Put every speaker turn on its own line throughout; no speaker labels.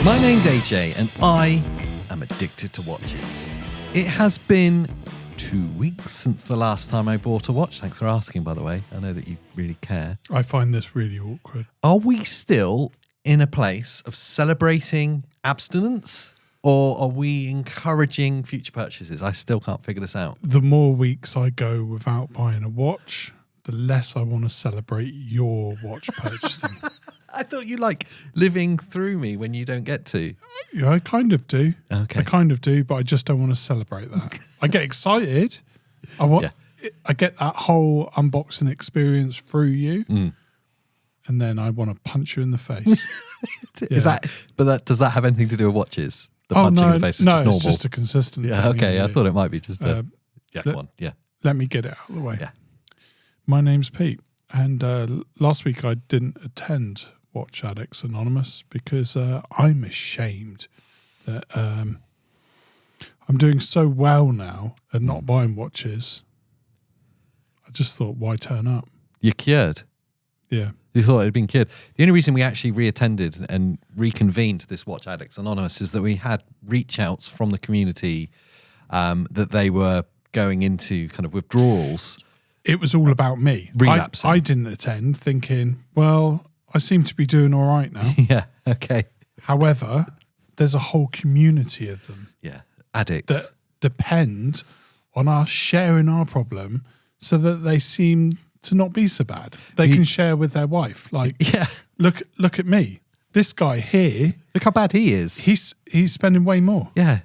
My name's AJ and I am addicted to watches. It has been 2 weeks since the last time I bought a watch. Thanks for asking, by the way. I know that you really care.
I find this really awkward.
Are we still in a place of celebrating abstinence, or are we encouraging future purchases? I still can't figure this out.
The more weeks I go without buying a watch, the less I want to celebrate your watch purchasing.
I thought you like living through me when you don't get to.
Yeah, I kind of do.
Okay.
I kind of do, but I just don't want to celebrate that. I get excited. I get that whole unboxing experience through you, and then I want to punch you in the face.
Does that have anything to do with watches? The punching in the face is just normal.
It's just a consistent thing.
Okay. I thought it might be just a go on. Yeah.
Let me get it out of the way.
Yeah.
My name's Pete, and last week I didn't attend Watch Addicts Anonymous because I'm ashamed that I'm doing so well now at not buying watches. I just thought, why turn up?
You're cured.
Yeah.
You thought it had been cured. The only reason we actually reattended and reconvened this Watch Addicts Anonymous is that we had reach outs from the community that they were going into kind of withdrawals.
It was all about me.
Relapsing.
I didn't attend thinking, well, I seem to be doing all right now.
Yeah, okay.
However, there's a whole community of them.
Yeah, addicts.
That depend on us sharing our problem so that they seem to not be so bad. They can share with their wife. Like,
yeah.
Look at me. This guy here.
Look how bad he is.
He's spending way more.
Yeah.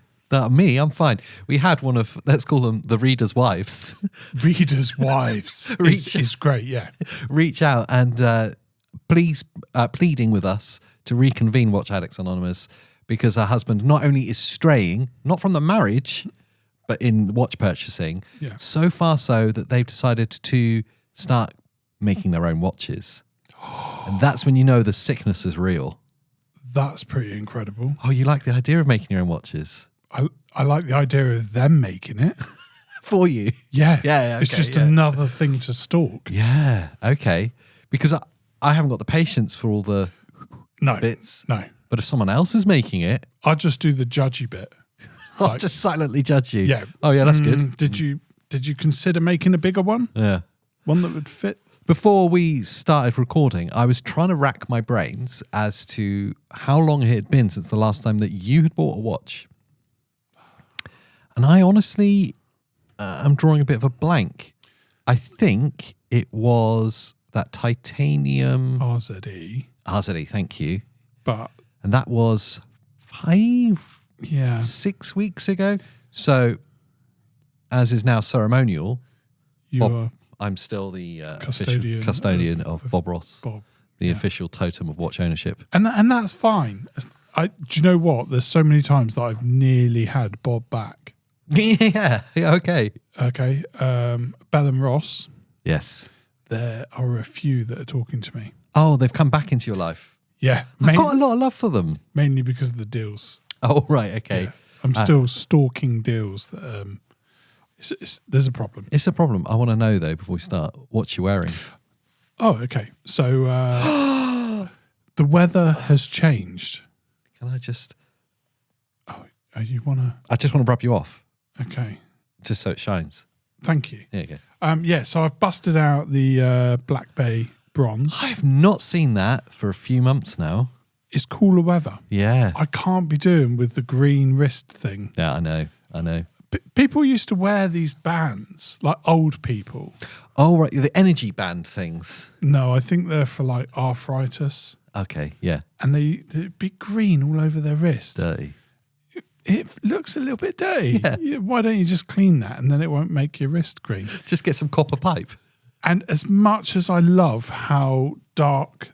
Me, I'm fine. We had one of, let's call them the readers' wives.
Readers' wives is great, yeah.
Reach out and pleading with us to reconvene Watch Addicts Anonymous because her husband not only is straying, not from the marriage, but in watch purchasing, so far so that they've decided to start making their own watches. And that's when you know the sickness is real.
That's pretty incredible.
Oh, you like the idea of making your own watches?
I like the idea of them making it.
For you?
Yeah.
Yeah, okay,
it's just another thing to stalk.
Yeah, okay. Because I haven't got the patience for all the bits.
No.
But if someone else is making it...
I'll just do the judgy bit.
I'll just silently judge you.
Yeah.
Oh, yeah, that's good.
Did you consider making a bigger one?
Yeah.
One that would fit?
Before we started recording, I was trying to rack my brains as to how long it had been since the last time that you had bought a watch. And I honestly am drawing a bit of a blank. I think it was that titanium... RZE, thank you. And that was 6 weeks ago. So, as is now ceremonial, I'm still the official custodian of Bob Ross, the official totem of watch ownership.
And that's fine. Do you know what? There's so many times that I've nearly had Bob back.
Yeah, okay.
Okay. Bell and Ross.
Yes.
There are a few that are talking to me.
Oh, they've come back into your life.
Yeah.
I've got a lot of love for them.
Mainly because of the deals.
Oh, right, okay.
Yeah. I'm still stalking deals that there's a problem.
It's a problem. I want to know, though, before we start, what you're wearing.
Oh, okay. So the weather has changed.
Can I just...
Oh, you want to...
I just want to rub you off.
Okay.
Just so it shines.
Thank you.
There you go.
So I've busted out the Black Bay Bronze.
I have not seen that for a few months now.
It's cooler weather.
Yeah.
I can't be doing with the green wrist thing.
Yeah, I know.
People used to wear these bands, like old people.
Oh, right, the energy band things.
No, I think they're for like arthritis.
Okay, yeah.
And they'd be green all over their wrist.
Dirty.
It looks a little bit dirty. Yeah. Why don't you just clean that and then it won't make your wrist green?
Just get some copper pipe.
And as much as I love how dark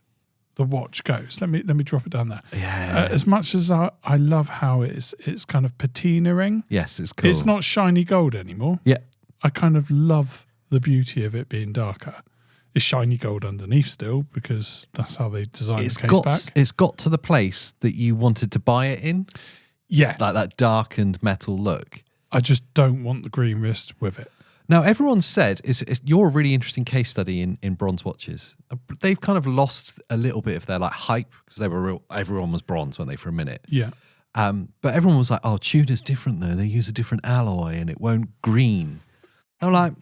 the watch goes, let me drop it down there.
Yeah.
As much as I love how it's kind of patina-ing.
Yes, it's cool.
It's not shiny gold anymore.
Yeah.
I kind of love the beauty of it being darker. It's shiny gold underneath still because that's how they designed the case back.
It's got to the place that you wanted to buy it in.
Yeah.
Like that darkened metal look.
I just don't want the green wrist with it.
Now, everyone said you're a really interesting case study in bronze watches. They've kind of lost a little bit of their like hype because everyone was bronze, weren't they, for a minute?
Yeah.
But everyone was like, "Oh, Tudor's different though. They use a different alloy and it won't green." I'm like,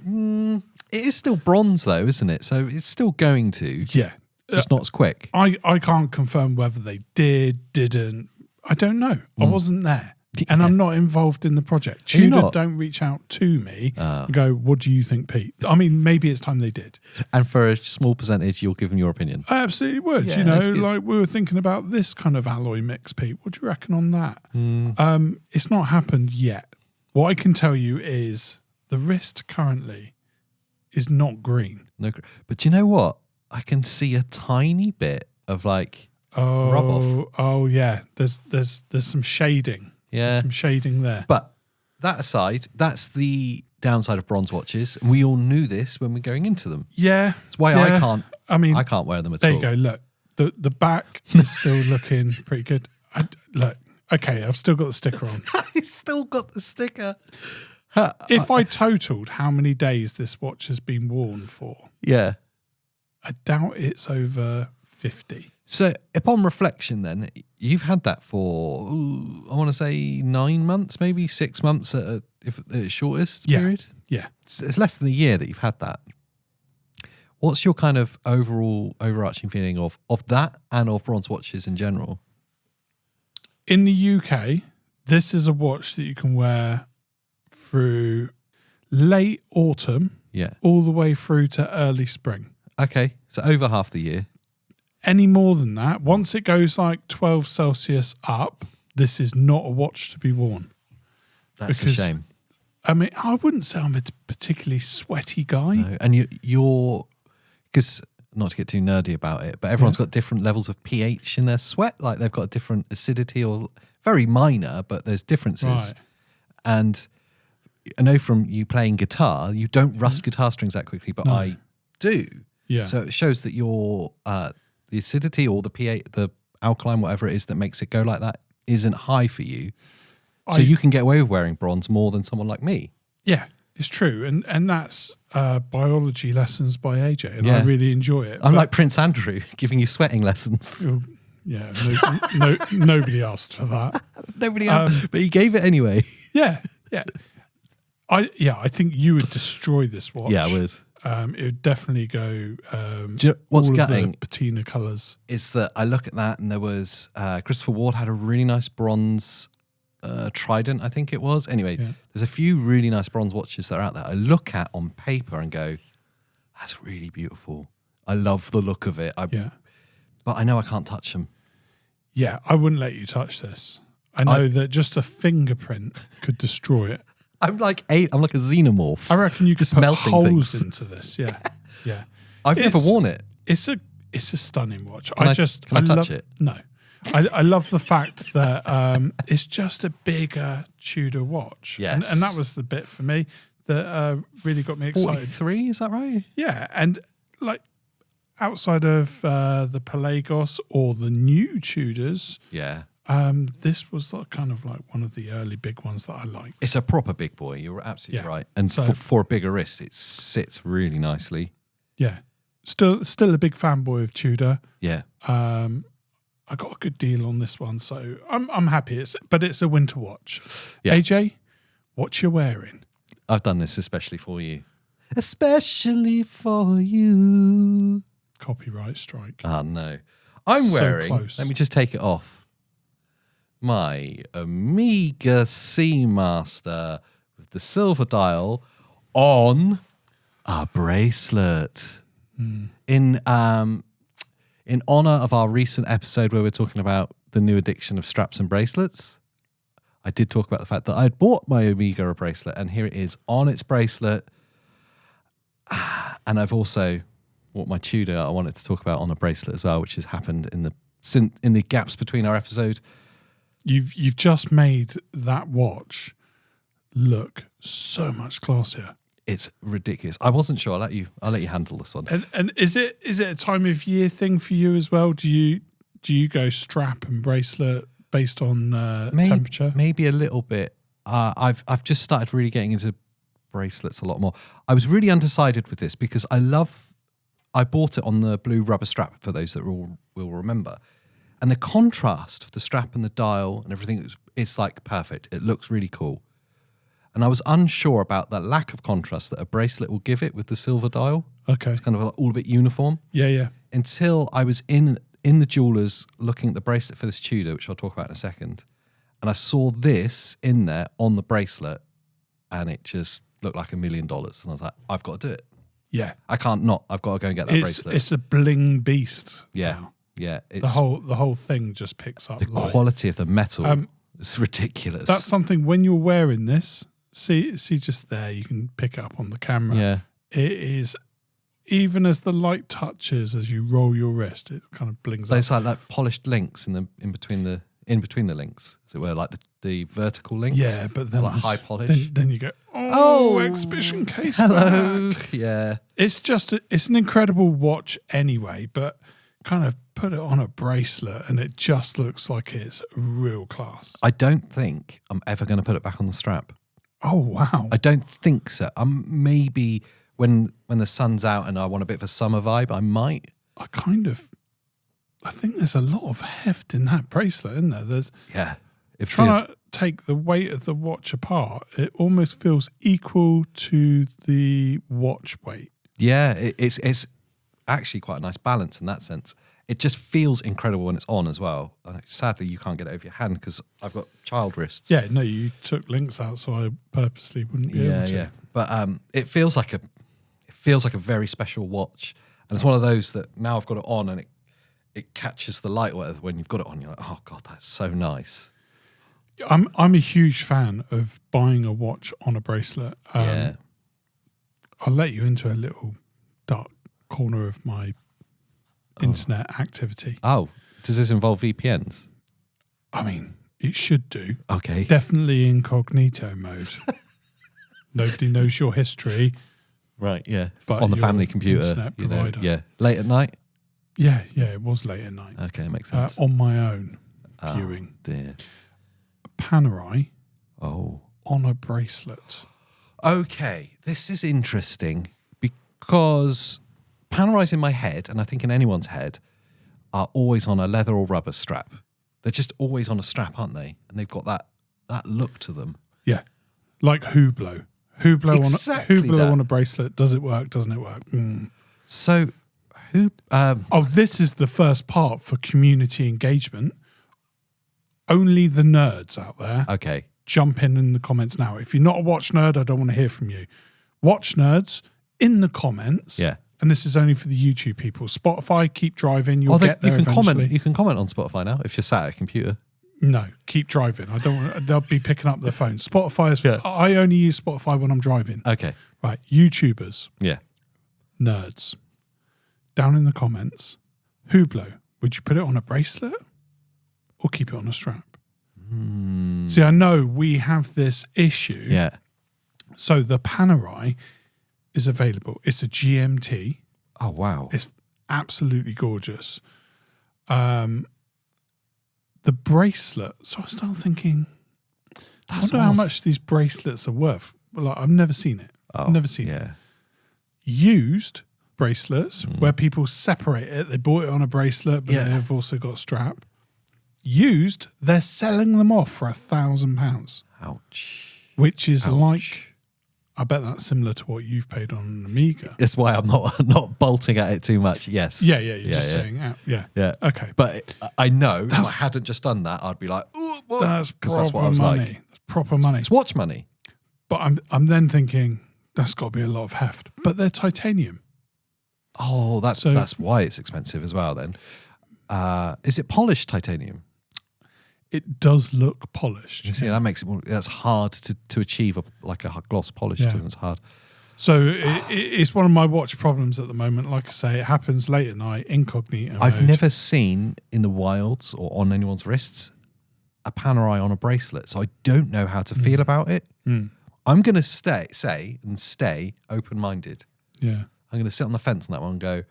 it is still bronze though, isn't it? So it's still going to,
Yeah.
just not as quick.
I can't confirm whether they didn't. I don't know. I wasn't there. And I'm not involved in the project.
Are you
Tudor
not?
don't reach out to me and go, what do you think, Pete? I mean, maybe it's time they did.
And for a small percentage, you'll give them your opinion.
I absolutely would.
Yeah,
you know,
that's good.
like we were thinking about this kind of alloy mix, Pete. What do you reckon on that? It's not happened yet. What I can tell you is the wrist currently is not green.
No, but do you know what? I can see a tiny bit of like rub off.
Oh yeah. There's some shading.
Yeah.
There's some shading there.
But that aside, that's the downside of bronze watches. And we all knew this when we're going into them.
Yeah.
It's why
yeah.
I can't wear them at all.
There you go. Look, the back is still looking pretty good. Look, okay, I've still got the sticker on.
It's still got the sticker.
If I totaled how many days this watch has been worn for,
Yeah.
I doubt it's over 50.
So upon reflection then, you've had that for, I want to say 9 months, maybe 6 months at the shortest period.
Yeah.
It's less than a year that you've had that. What's your kind of overall overarching feeling of that and of bronze watches in general?
In the UK, this is a watch that you can wear through late autumn
Yeah.
all the way through to early spring.
Okay. So over half the year.
Any more than that, once it goes like 12 Celsius up, this is not a watch to be worn.
That's a shame.
I mean, I wouldn't say I'm a particularly sweaty guy.
No. And you're, because not to get too nerdy about it, but everyone's got different levels of pH in their sweat. Like they've got a different acidity or very minor, but there's differences.
Right.
And I know from you playing guitar, you don't rust guitar strings that quickly, but I do.
Yeah.
So it shows that your the acidity or the pH, the alkaline, whatever it is that makes it go like that, isn't high for you. So you can get away with wearing bronze more than someone like me.
Yeah, it's true. And that's biology lessons by AJ, and I really enjoy it.
I'm like Prince Andrew giving you sweating lessons.
Yeah, nobody asked for that.
Nobody else, but he gave it anyway.
Yeah. I think you would destroy this watch.
Yeah, I would.
It would definitely go.
What's
all
gutting
of the patina colours
is that I look at that and there was Christopher Ward had a really nice bronze Trident, I think it was. Anyway, there's a few really nice bronze watches that are out there. I look at on paper and go, "That's really beautiful. I love the look of it." But I know I can't touch them.
Yeah, I wouldn't let you touch this. I know that just a fingerprint could destroy it.
I'm like a xenomorph.
I reckon you could
just
put
melting
holes
things
into this. Yeah.
I've never worn it.
It's a stunning watch.
Can I touch it?
No. I love the fact that it's just a bigger Tudor watch.
Yes.
And that was the bit for me that really got me excited.
43, is that right?
Yeah. And like outside of the Pelagos or the new Tudors, this was kind of like one of the early big ones that I liked.
It's a proper big boy. You're absolutely right. And so, for a bigger wrist, it sits really nicely. Yeah.
Still a big fanboy of Tudor.
Yeah.
I got a good deal on this one, so I'm happy. But it's a winter watch.
Yeah.
AJ, what you wearing?
I've done this especially for you. Especially for you.
Copyright strike.
Oh, no. I'm wearing,
close.
Let me just take it off, my Omega Seamaster with the silver dial on a bracelet. In honor of our recent episode where we're talking about the new addiction of straps and bracelets, I did talk about the fact that I had bought my Omega a bracelet, and here it is on its bracelet. And I've also bought my Tudor I wanted to talk about on a bracelet as well, which has happened in the gaps between our episode.
You've just made that watch look so much classier.
It's ridiculous. I wasn't sure. I'll let you handle this one.
And is it a time of year thing for you as well? Do you go strap and bracelet based on temperature?
Maybe a little bit. I've just started really getting into bracelets a lot more. I was really undecided with this because I bought it on the blue rubber strap for those that will remember. And the contrast of the strap and the dial and everything is like perfect. It looks really cool. And I was unsure about that lack of contrast that a bracelet will give it with the silver dial.
Okay.
It's kind of all a bit uniform.
Yeah.
Until I was in the jeweller's looking at the bracelet for this Tudor, which I'll talk about in a second. And I saw this in there on the bracelet and it just looked like $1 million. And I was like, I've got to do it.
Yeah.
I can't not. I've got to go and get that bracelet.
It's a bling beast.
Yeah.
Now.
Yeah.
The whole thing just picks up.
The quality of the metal is ridiculous.
That's something when you're wearing this, see just there, you can pick it up on the camera.
Yeah.
It is, even as the light touches as you roll your wrist, it kind of blings
so
up.
it's like polished links in between the links, as it were, like the vertical links.
Yeah, but then
like high polish.
Then you go, exhibition case.
Hello.
Back.
Yeah.
It's an incredible watch anyway, but kind of put it on a bracelet and it just looks like it's real class.
I don't think I'm ever going to put it back on the strap.
Oh wow!
I don't think so. Maybe when the sun's out and I want a bit of a summer vibe, I might.
I think there's a lot of heft in that bracelet, isn't there? There's trying to take the weight of the watch apart. It almost feels equal to the watch weight.
Yeah, it's actually quite a nice balance in that sense. It just feels incredible when it's on as well. Sadly, you can't get it over your hand because I've got child wrists.
Yeah, no, you took links out, so I purposely wouldn't be able to.
Yeah, but it feels like a very special watch, and it's one of those that now I've got it on and it catches the light. When you've got it on, you're like, oh god, that's so nice.
I'm a huge fan of buying a watch on a bracelet.
Yeah,
I'll let you into a little dark corner of my internet activity.
Oh, does this involve VPNs?
I mean, it should do.
Okay.
Definitely incognito mode. Nobody knows your history.
Right, yeah.
But
on the
your
family computer.
internet provider.
Yeah. Late at night?
Yeah, it was late at night.
Okay, makes sense.
On my own viewing.
Dear.
Panerai
Oh.
on a bracelet.
Okay, this is interesting because Panerai's in my head, and I think in anyone's head, are always on a leather or rubber strap. They're just always on a strap, aren't they? And they've got that look to them.
Yeah, like Hublot. Hublot on a bracelet. Does it work? Doesn't it work?
So,
this is the first part for community engagement. Only the nerds out there.
Okay.
Jump in the comments now. If you're not a watch nerd, I don't want to hear from you. Watch nerds in the comments.
Yeah.
And this is only for the YouTube people. Spotify, keep driving. You'll get there eventually.
You can comment on Spotify now if you're sat at a computer.
No, keep driving. I don't want. They'll be picking up their phone. Spotify is.
Yeah.
I only use Spotify when I'm driving.
Okay.
Right, YouTubers,
Yeah.
nerds, down in the comments. Hublot, would you put it on a bracelet or keep it on a strap? See, I know we have this issue.
Yeah.
So the Panerai is available. It's a GMT.
Oh, wow.
It's absolutely gorgeous. The bracelet. So I start thinking, I wonder how much these bracelets are worth. Like, I've never seen it.
Oh,
Never seen it. Used bracelets where people separate it. They bought it on a bracelet, but they've also got a strap. Used, they're selling them off for £1,000.
Ouch.
Which is like, I bet that's similar to what you've paid on an Amiga.
That's why I'm not bolting at it too much. Yes.
Yeah. You're just saying, yeah. Okay.
But I know if I hadn't just done that, I'd be like, ooh, what?
That's
Because
proper
that's what I was
money.
like.
That's proper money.
It's watch money.
But I'm then thinking, that's got to be a lot of heft. But they're titanium.
Oh, that's why it's expensive as well then. Is it polished titanium?
It does look polished.
You see, that makes it more, that's hard to achieve like a gloss polish to them. It's hard.
So it's one of my watch problems at the moment. Like I say, it happens late at night, incognito
I've
mode.
never seen in the wilds or on anyone's wrists a Panerai on a bracelet, so I don't know how to feel about it. I'm going to stay open-minded.
Yeah.
I'm going to sit on the fence on that one and go,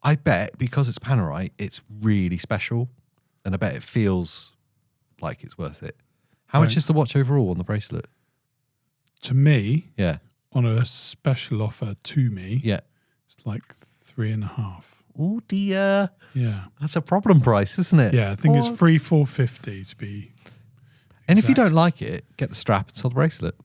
I bet because it's Panerai, it's really special, and I bet it feels like it's worth it. How much is the watch overall on the bracelet?
to me,
Yeah.
on a special offer to me,
Yeah.
it's like 3.5.
Oh dear.
Yeah.
That's a problem price, isn't it?
Yeah, I think it's 450 to be.
And if you
exact.
don't like it, get the strap and sell the bracelet.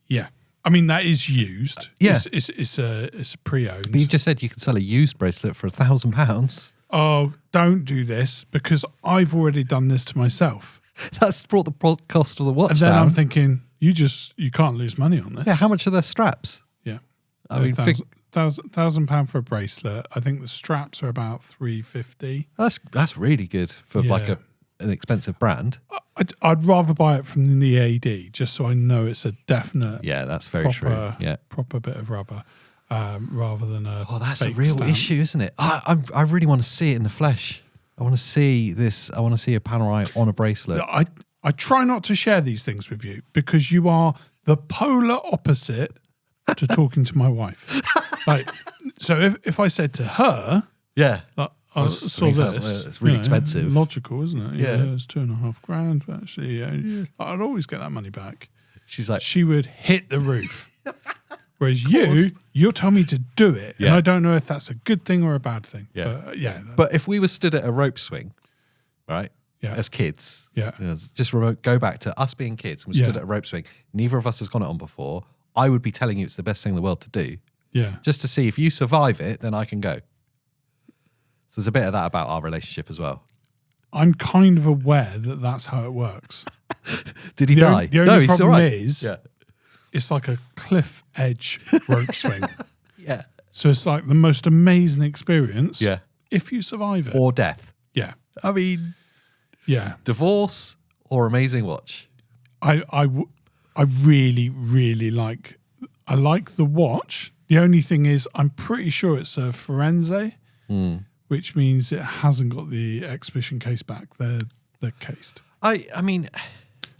Yeah. I mean, that is used.
Yeah.
It's a pre-owned.
But you just said you could sell a used bracelet for £1,000.
Oh, don't do this because I've already done this to myself.
That's brought the cost of the watch
And then
down.
I'm thinking, you can't lose money on this.
Yeah, how much are their straps?
Yeah.
I mean,
£1,000 for a bracelet. I think the straps are about $350.
That's really good for like an expensive brand.
I'd rather buy it from the AD just so I know it's a definite.
Yeah, that's very true. Yeah,
proper bit of rubber, rather than a.
Oh, that's a
fake
real
stamp.
issue, isn't it? I really want to see it in the flesh. I want to see this. I want to see a Panerai on a bracelet.
I try not to share these things with you because you are the polar opposite to talking to my wife. Like, so if I said to her,
Yeah.
like, I saw this.
It's really expensive.
Logical, isn't it?
Yeah.
It's $2,500. But actually, I'd always get that money back.
She's like,
She would hit the roof. Whereas you're telling me to do it,
Yeah.
and I don't know if that's a good thing or a bad thing.
Yeah.
But yeah.
but if we were stood at a rope swing, right?
Yeah.
As kids,
Yeah.
Just go back to us being kids. And we stood at a rope swing. Neither of us has gone it on before. I would be telling you it's the best thing in the world to do,
Yeah.
just to see if you survive it. Then I can go. So there's a bit of that about our relationship as well.
I'm kind of aware that that's how it works.
Did he die?
The only
he's
problem
all right.
is
Yeah.
it's like a cliff edge rope swing.
Yeah.
So it's like the most amazing experience
Yeah.
if you survive it.
Or death.
Yeah.
I mean,
Yeah.
divorce or amazing watch.
I really, really like the watch. The only thing is I'm pretty sure it's a Firenze, which means it hasn't got the exhibition case back. They're cased.
I mean,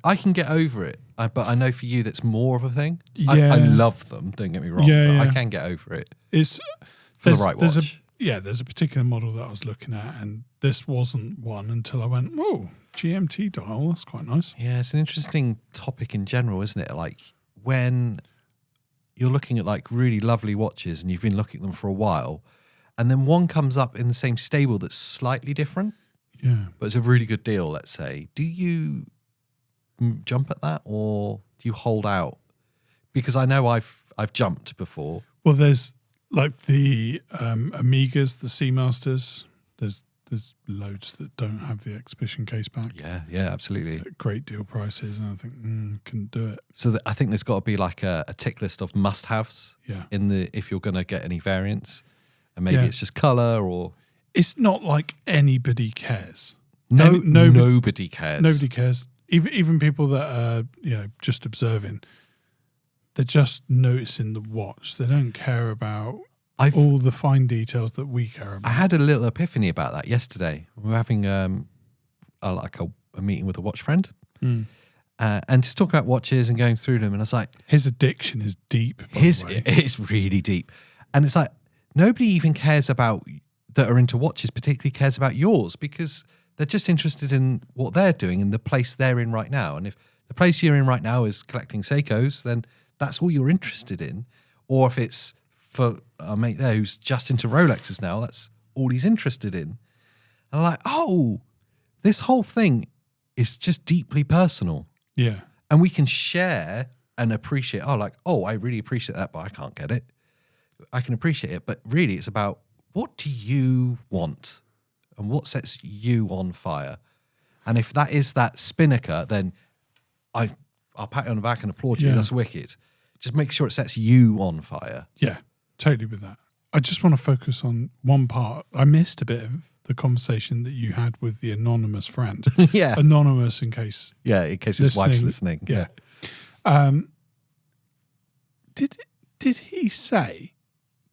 I can get over it, but I know for you that's more of a thing.
Yeah.
I love them, don't get me wrong,
Yeah,
but
yeah.
I can get over it
It's
for the right
there's
watch.
there's a particular model that I was looking at, and this wasn't one until I went, oh, GMT dial, that's quite nice.
Yeah, it's an interesting topic in general, isn't it? Like when you're looking at like really lovely watches and you've been looking at them for a while, and then one comes up in the same stable that's slightly different,
Yeah.
but it's a really good deal, let's say. Do you jump at that or do you hold out? Because I know I've jumped before.
Well, there's like the Amigas, the Seamasters. There's loads that don't have the exhibition case back.
Yeah, absolutely.
At great deal prices, and I think couldn't do it.
So I think there's got to be like a tick list of must-haves
Yeah.
if you're going to get any variants, and maybe
Yeah.
it's just color or
It's not like anybody cares.
nobody cares.
Nobody cares. Even people that are just observing, they're just noticing the watch. They don't care about all the fine details that we care
I
about.
had a little epiphany about that yesterday. We were having a meeting with a watch friend, and just talking about watches and going through them. And I was like,
His addiction is deep. By the way.
it's really deep. And it's like nobody even cares about that are into watches, particularly cares about yours, because they're just interested in what they're doing and the place they're in right now. And if the place you're in right now is collecting Seikos, then that's all you're interested in. Or if it's for our mate there who's just into Rolexes now, that's all he's interested in. And I'm like, oh, this whole thing is just deeply personal.
Yeah.
And we can share and appreciate, I really appreciate that, but I can't get it. I can appreciate it, but really it's about what do you want and what sets you on fire? And if that is that Spinnaker, then I'll pat you on the back and applaud you.
Yeah.
That's wicked. Just make sure it sets you on fire.
Yeah, totally with that. I just want to focus on one part. I missed a bit of the conversation that you had with the anonymous friend.
Yeah.
Anonymous in case.
Yeah, in case his wife's listening.
Yeah. Did he say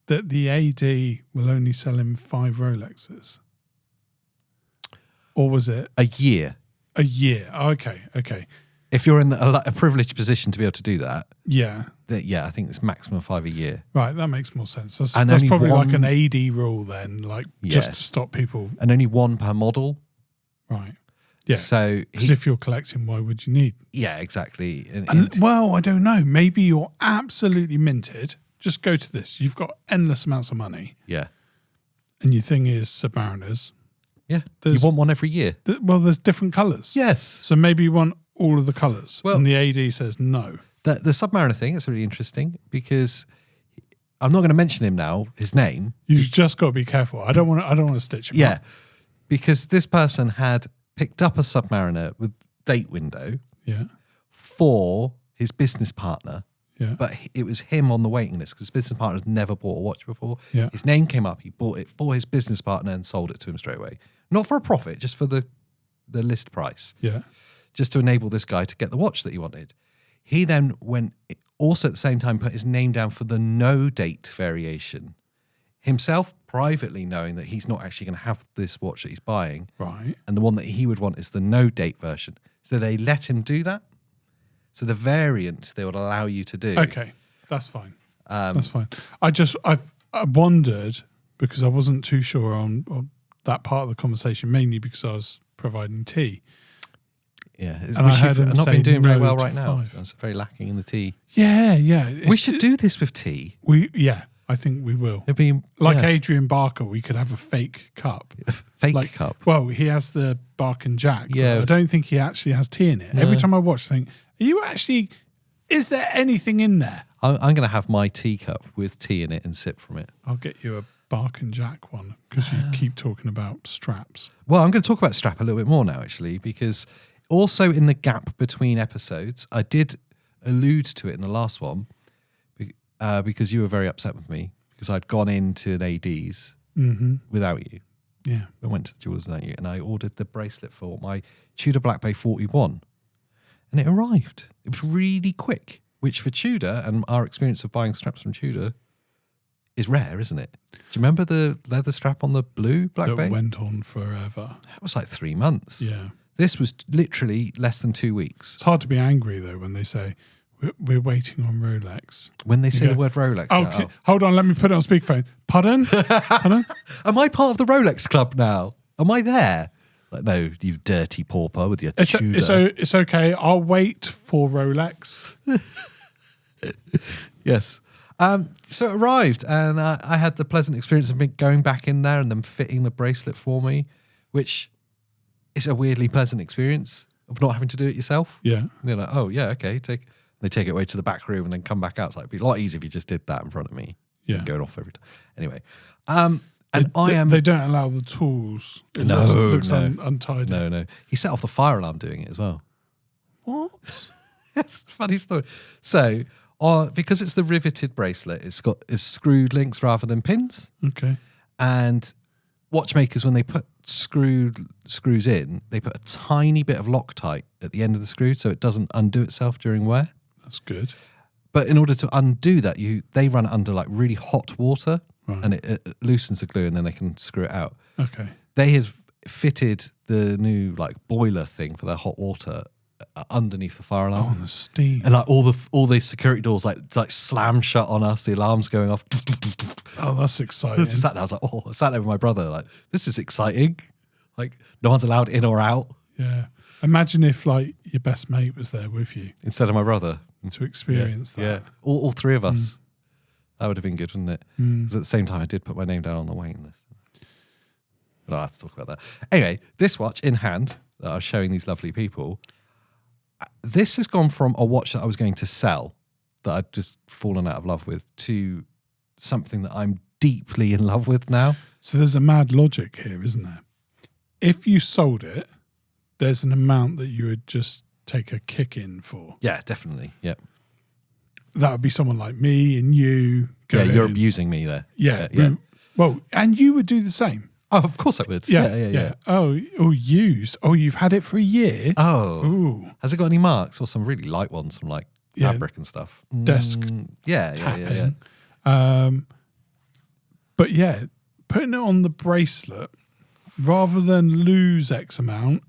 that the AD will only sell him 5 Rolexes? Or was it
A year.
a year? Oh, okay.
If you're in a privileged position to be able to do that,
Yeah.
I think it's maximum 5 a year.
Right, that makes more sense. That's
And only
probably like
one-
an AD rule then, like just to stop people.
And only one per model.
Right. Yeah.
So
Because if you're collecting, why would you need?
yeah, exactly.
Well, I don't know. Maybe you're absolutely minted. Just go to this. You've got endless amounts of money.
yeah.
And your thing is Submariners.
Yeah.
There's-
You want one every year.
Well, there's different colours.
Yes.
So maybe you want all of the colours.
Well-
and the AD says no.
The Submariner thing is really interesting because I'm not going to mention him now, his name.
You've just got to be careful. I don't want to stitch him
Yeah.
up.
Because this person had picked up a Submariner with date window
Yeah.
for his business partner.
Yeah.
But it was him on the waiting list because his business partner has never bought a watch before.
Yeah.
His name came up. He bought it for his business partner and sold it to him straight away. Not for a profit, just for the list price.
Yeah.
Just to enable this guy to get the watch that he wanted. He then went, also at the same time, put his name down for the no date variation. Himself privately knowing that he's not actually going to have this watch that he's buying.
Right.
And the one that he would want is the no date version. So they let him do that. So the variant they would allow you to do.
Okay. That's fine. That's fine. I wondered because I wasn't too sure on that part of the conversation, mainly because I was providing tea.
Yeah.
And I heard him
not
say
been doing very
no
well
to
right now.
5.
It's very lacking in the tea.
Yeah, yeah.
We should do this with tea.
I think we will.
It'd be
Like
yeah,
Adrian Barker, we could have a fake cup.
fake cup.
Well, he has the Bark and Jack. But
Yeah.
I don't think he actually has tea in it.
No.
Every time I watch, I think, is there anything in there?
I'm going to have my teacup with tea in it and sip from it.
I'll get you a Bark and Jack one because you keep talking about straps.
Well, I'm going to talk about strap a little bit more now, actually, because also in the gap between episodes, I did allude to it in the last one because you were very upset with me because I'd gone into an AD's without you.
Yeah.
I went to the jewelers without you and I ordered the bracelet for my Tudor Black Bay 41 and it arrived. It was really quick, which for Tudor and our experience of buying straps from Tudor is rare, isn't it? Do you remember the leather strap on the blue Black
That
Bay?
went on forever.
That was like 3 months.
Yeah.
This was literally less than 2 weeks.
It's hard to be angry, though, when they say, we're waiting on Rolex.
When they say
Yeah.
the word Rolex.
Oh, hold on. Let me put it on speakerphone. Pardon? Pardon?
Am I part of the Rolex club now? Am I there? Like, no, you dirty pauper with your Tudor.
It's okay. I'll wait for Rolex.
Yes. So it arrived and I had the pleasant experience of going back in there and them fitting the bracelet for me, which is a weirdly pleasant experience of not having to do it yourself.
Yeah.
And they're like, oh, yeah, okay. They take it away to the back room and then come back out. It's like, it'd be a lot easier if you just did that in front of me.
Yeah.
Going off every time. Anyway. And
They don't allow the tools. It
No,
looks
no.
untidy.
No. He set off the fire alarm doing it as well.
What?
That's a funny story. So, because it's the riveted bracelet, it's screwed links rather than pins.
Okay.
And watchmakers, when they put screws in, they put a tiny bit of Loctite at the end of the screw so it doesn't undo itself during wear.
That's good.
But in order to undo that, they run it under like really hot water,
Right.
and it loosens the glue, and then they can screw it out.
Okay.
They had fitted the new like boiler thing for their hot water underneath the fire alarm.
Oh, and the steam.
And like all the security doors like slam shut on us, the alarm's going off.
Oh, that's exciting.
I sat there, I was like, I sat there with my brother, like, this is exciting. Like, no one's allowed in or out.
Yeah. Imagine if like your best mate was there with you
Instead of my brother.
to experience that.
Yeah. All three of us. That would have been good, wouldn't it? Because at the same time, I did put my name down on the waiting list. But I'll have to talk about that. Anyway, this watch in hand that I was showing these lovely people, this has gone from a watch that I was going to sell, that I'd just fallen out of love with, to something that I'm deeply in love with now.
So there's a mad logic here, isn't there? If you sold it, there's an amount that you would just take a kick in for.
Yeah, definitely. Yeah.
That would be someone like me and you.
Yeah, you're
in.
abusing me there.
Yeah.
Yeah.
Well, and you would do the same.
Oh, of course I would.
Yeah. Oh, used. Oh, you've had it for a year.
Oh.
Ooh.
Has it got any marks or some really light ones from like
Yeah.
fabric and stuff?
Desk
Yeah.
tapping. But yeah, putting it on the bracelet rather than lose X amount.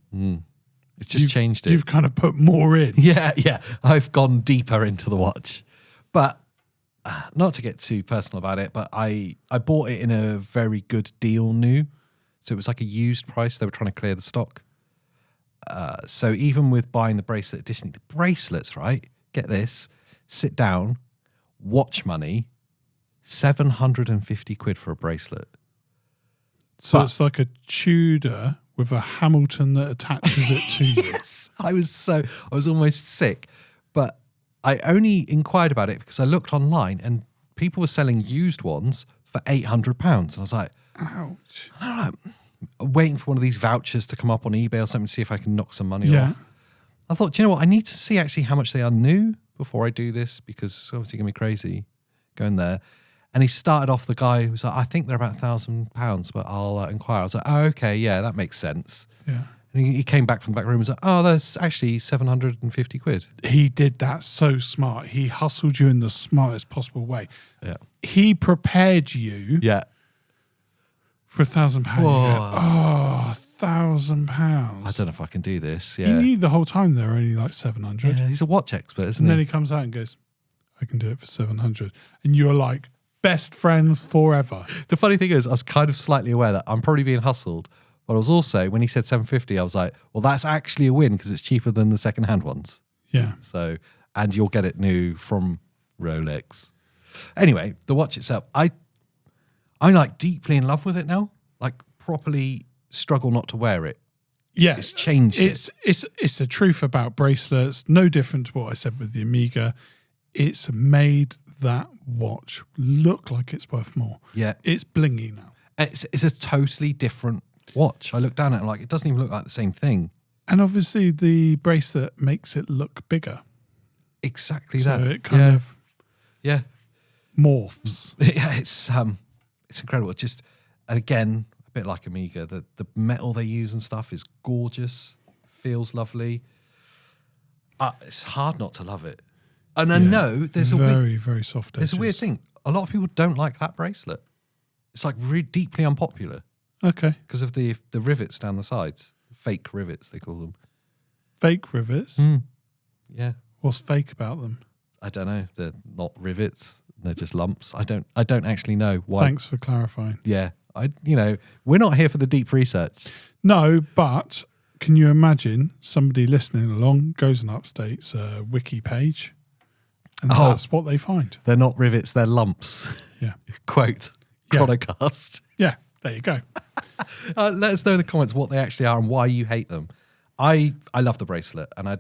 It's just changed it.
You've kind of put more in.
Yeah. I've gone deeper into the watch. But not to get too personal about it, but I bought it in a very good deal new. So it was like a used price. They were trying to clear the stock. So even with buying the bracelet additionally, the bracelets, right? Get this, sit down, watch money, 750 quid for a bracelet.
So it's like a Tudor with a Hamilton that attaches it to you.
Yes, I was almost sick, but I only inquired about it because I looked online and people were selling used ones for £800, and I was like,
ouch.
I don't know, waiting for one of these vouchers to come up on eBay or something to see if I can knock some money off. I thought, do you know what? I need to see actually how much they are new before I do this, because it's obviously going to be crazy going there. And he started off, the guy who was like, I think they're about £1,000, but I'll inquire. I was like, oh, okay, yeah, that makes sense.
Yeah.
And he came back from the back room and was like, oh, that's actually 750 quid.
He did that so smart. He hustled you in the smartest possible way.
Yeah.
He prepared you
Yeah.
for £1,000.
Whoa.
Oh, £1,000.
I don't know if I can do this.
He
Yeah.
knew the whole time they were only like 700.
Yeah, he's a watch expert, isn't
And then
he?
he comes out and goes, I can do it for 700. And you're like, best friends forever.
The funny thing is, I was kind of slightly aware that I'm probably being hustled, but I was also, when he said 750, I was like, well, that's actually a win because it's cheaper than the second-hand ones.
Yeah.
So, and you'll get it new from Rolex. Anyway, the watch itself, I'm like deeply in love with it now. Like properly struggle not to wear it.
Yeah.
It's changed it.
It's the truth about bracelets. No different to what I said with the Omega. It's made that watch look like it's worth more.
Yeah.
It's blingy now.
It's a totally different watch. I look down at it like it doesn't even look like the same thing.
And obviously the bracelet makes it look bigger.
Exactly
So
that.
it kind of
Yeah.
morphs.
Yeah, it's incredible. It's just, and again, a bit like Omega, the metal they use and stuff is gorgeous, feels lovely. It's hard not to love it. And I know there's
very soft edges.
there's a weird thing. A lot of people don't like that bracelet. It's like really deeply unpopular
Okay.
because of the rivets down the sides, fake rivets they call them.
Fake rivets.
Yeah,
What's fake about them?
I don't know. They're not rivets. They're just lumps. I don't actually know why.
Thanks for clarifying.
Yeah, we're not here for the deep research.
No, but can you imagine somebody listening along goes on Upstate's wiki page and that's what they find?
They're not rivets. They're lumps.
Yeah.
Quote
Yeah.
Chronocast.
Yeah, there you go.
Let us know in the comments what they actually are and why you hate them. I love the bracelet, and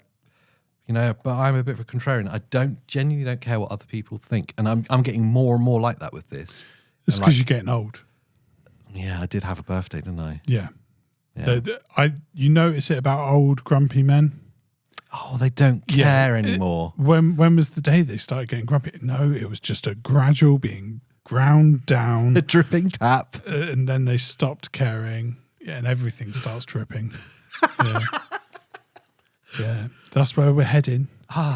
but I'm a bit of a contrarian. I genuinely don't care what other people think, and I'm getting more and more like that with this.
It's because you're getting old.
Yeah, I did have a birthday, didn't I?
Yeah.
Yeah.
You notice it about old grumpy men?
Oh, they don't care anymore.
When was the day they started getting grumpy? No, it was just a gradual being ground down.
A dripping tap.
And then they stopped caring. Yeah, and everything starts dripping. Yeah. Yeah. That's where we're heading.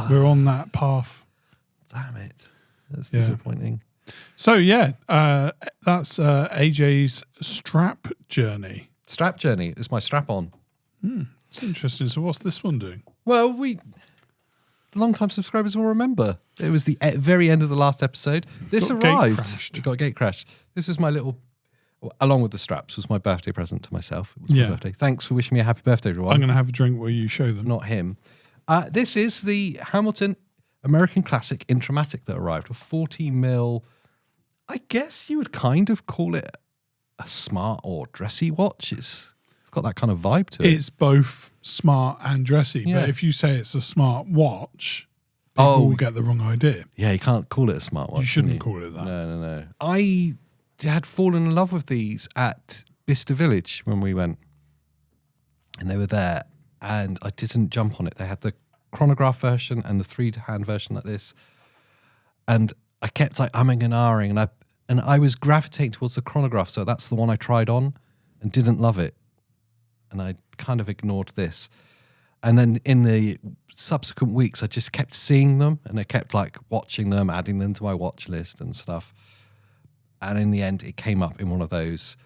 We're on that path.
Damn it. That's disappointing.
So, that's AJ's strap journey.
Strap journey is my strap on.
It's interesting. So what's this one doing?
Well, long-time subscribers will remember. It was the very end of the last episode. This arrived. It got gate crashed. This is my little, along with the straps, was my birthday present to myself. It was my birthday. Thanks for wishing me a happy birthday, everyone.
I'm going to have a drink while you show them.
Not him. This is the Hamilton American Classic Intramatic that arrived. A 40mm, I guess you would kind of call it a smart or dressy watch. It's got that kind of vibe to it.
It's both smart and dressy,
Yeah.
but if you say it's a smart watch, people will get the wrong idea.
Yeah, you can't call it a smart watch.
You shouldn't call it that.
No. I had fallen in love with these at Bicester Village when we went, and they were there, and I didn't jump on it. They had the chronograph version and the 3-hand version like this, and I kept like umming and ahhing, and I was gravitating towards the chronograph, so that's the one I tried on and didn't love it, and I kind of ignored this. And then in the subsequent weeks, I just kept seeing them, and I kept like watching them, adding them to my watch list and stuff. And in the end, it came up in one of those,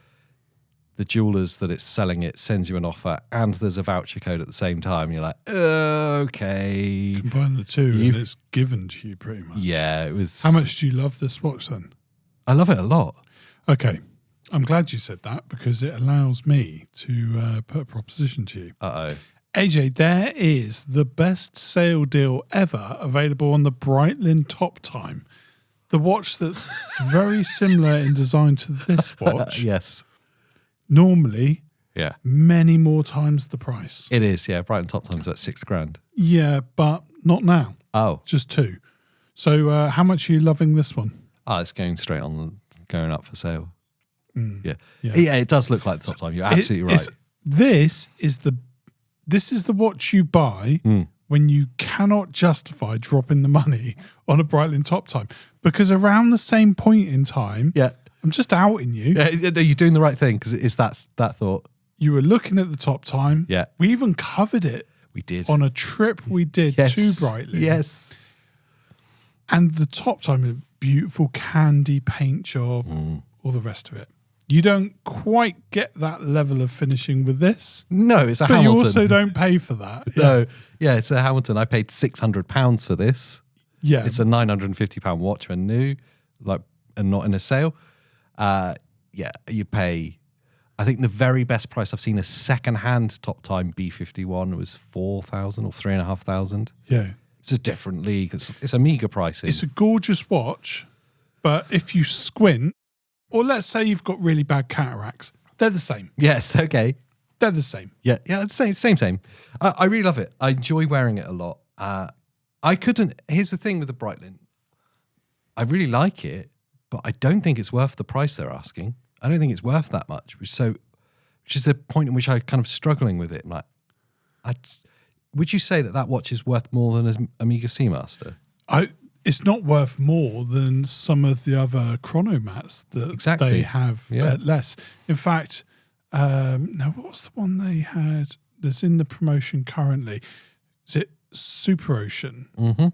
the jewelers that it's selling it sends you an offer and there's a voucher code at the same time. And you're like, okay.
Combine the two and it's given to you pretty much.
Yeah, it was.
How much do you love this watch then?
I love it a lot.
Okay. I'm glad you said that because it allows me to put a proposition to you.
Uh-oh.
AJ, there is the best sale deal ever available on the Breitling Top Time. The watch that's very similar in design to this watch.
Yes.
Normally,
Yeah.
many more times the price.
It is, yeah. Brighton Top Time's about $6,000.
Yeah, but not now.
Oh.
Just 2. So how much are you loving this one?
Oh, it's going straight on, going up for sale. Yeah.
Yeah.
Yeah, it does look like the Top Time. You're absolutely right.
This is the watch you buy when you cannot justify dropping the money on a Breitling Top Time. Because around the same point in time,
Yeah.
I'm just outing you.
Yeah, you're doing the right thing because it's that thought.
You were looking at the Top Time.
Yeah.
We even covered it
We did.
on a trip we did
Yes.
to Breitling.
Yes.
And the Top Time, a beautiful candy paint job, all the rest of it. You don't quite get that level of finishing with this.
No, it's a
But
Hamilton.
you also don't pay for that.
No. Yeah, it's a Hamilton. I paid £600 for this.
Yeah.
It's a £950 watch when new, and not in a sale. You pay. I think the very best price I've seen a second-hand Top Time B51 was $4,000 or $3,500.
Yeah.
It's a different league. It's Amiga pricing.
It's a gorgeous watch, but if you squint, or let's say you've got really bad cataracts, they're the same.
Yes. Okay.
They're the same.
Yeah. It's same. I really love it. I enjoy wearing it a lot. I couldn't. Here's the thing with the Breitling. I really like it, but I don't think it's worth the price they're asking. I don't think it's worth that much. Which is the point in which I'm kind of struggling with it. Like, would you say that watch is worth more than an Amiga Seamaster?
It's not worth more than some of the other chronomats that they have at less. In fact, now what's the one they had that's in the promotion currently? Is it Super Ocean?
Mm-hmm.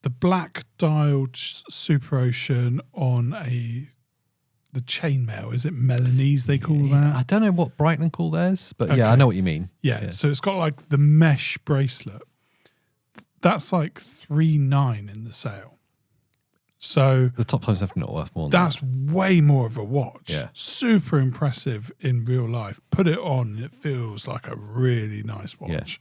The black dialed Super Ocean on the chainmail. Is it Melanese they call that?
I don't know what Breitling call theirs, but
Okay.
yeah, I know what you mean.
Yeah, so it's got like the mesh bracelet. That's like $3,900 in the sale. So
The Top Time's definitely not worth more than
that's way more of a watch.
Yeah.
Super impressive in real life. Put it on, it feels like a really nice watch.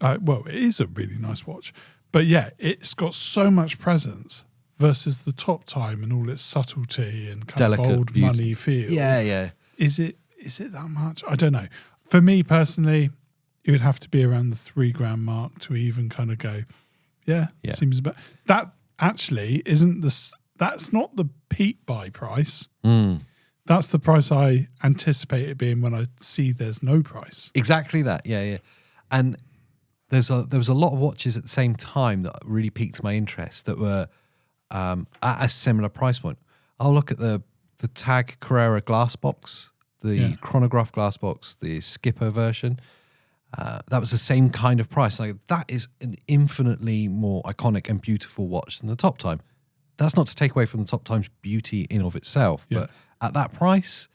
Well, it is a really nice watch. But yeah, it's got so much presence versus the Top Time and all its subtlety and kind
Delicate
of old
beauty.
money feel.
Yeah.
Is it that much? I don't know. For me personally, it would have to be around the $3,000 mark to even kind of go, yeah. Seems about that. Actually, that's not the peak buy price. That's the price I anticipate it being when I see there's no price.
Exactly that. Yeah. And there was a lot of watches at the same time that really piqued my interest that were at a similar price point. I'll look at the Tag Carrera glass box, the chronograph glass box, the Skipper version. That was the same kind of price. Like, that is an infinitely more iconic and beautiful watch than the Top Time. That's not to take away from the Top Time's beauty in of itself, but at that price,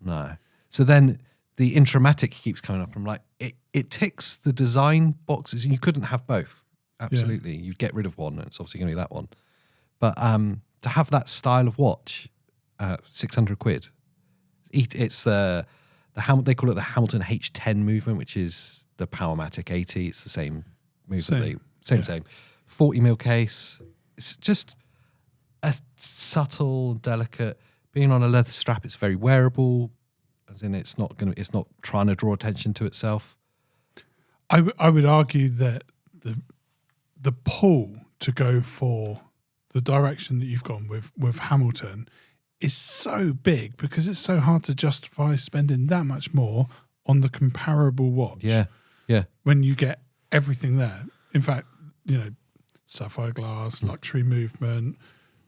no. So then the Intramatic keeps coming up. I'm like, it ticks the design boxes, and you couldn't have both. Absolutely, you'd get rid of one, and it's obviously going to be that one. But to have that style of watch, £600. It's they call it the Hamilton H10 movement, which is the Powermatic 80. It's the same movement. Same. 40mm case. It's just a subtle, delicate. Being on a leather strap, it's very wearable. As in, it's not trying to draw attention to itself.
I would argue that the pull to go for the direction that you've gone with Hamilton is so big because it's so hard to justify spending that much more on the comparable watch.
Yeah.
When you get everything there. In fact, sapphire glass, luxury movement,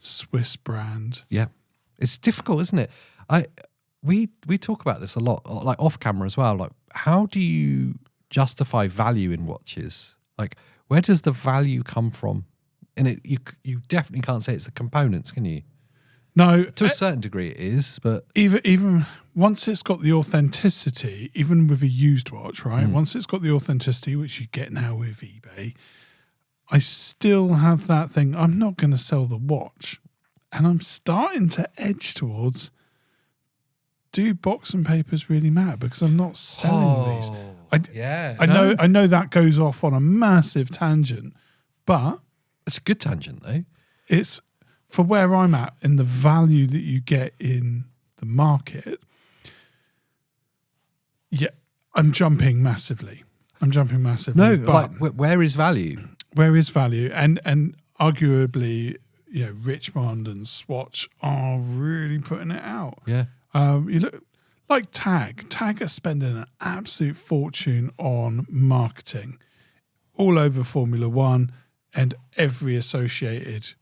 Swiss brand.
Yeah. It's difficult, isn't it? We talk about this a lot, like off camera as well. Like, how do you justify value in watches? Like, where does the value come from? And you definitely can't say it's the components, can you?
No,
to a certain degree it is, but
even once it's got the authenticity, even with a used watch, right? Once it's got the authenticity, which you get now with eBay, I still have that thing. I'm not going to sell the watch, and I'm starting to edge towards: do box and papers really matter? Because I'm not selling these. I know that goes off on a massive tangent, but
it's a good tangent though.
It's for where I'm at in the value that you get in the market. Yeah, I'm jumping massively.
No,
but
like where is value?
Where is value? And arguably, Richmond and Swatch are really putting it out.
Yeah.
You look like Tag. Tag are spending an absolute fortune on marketing all over Formula One, and every associated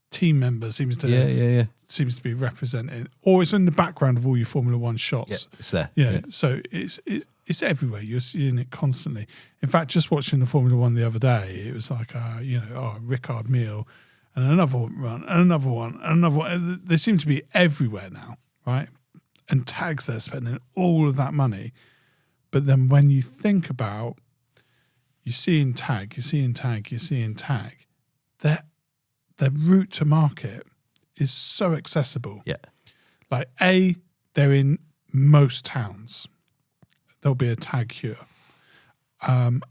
team member seems to seems to be represented, or it's in the background of all your Formula One shots.
Yeah, it's there.
Yeah, so it's everywhere. You're seeing it constantly. In fact, just watching the Formula One the other day, it was like Ricard Meal and another one and another one and another one. They seem to be everywhere now, right? And Tags, they're spending all of that money. But then when you think about, you're seeing Tag, their route to market is so accessible.
Yeah.
Like, they're in most towns. There'll be a Tag here. And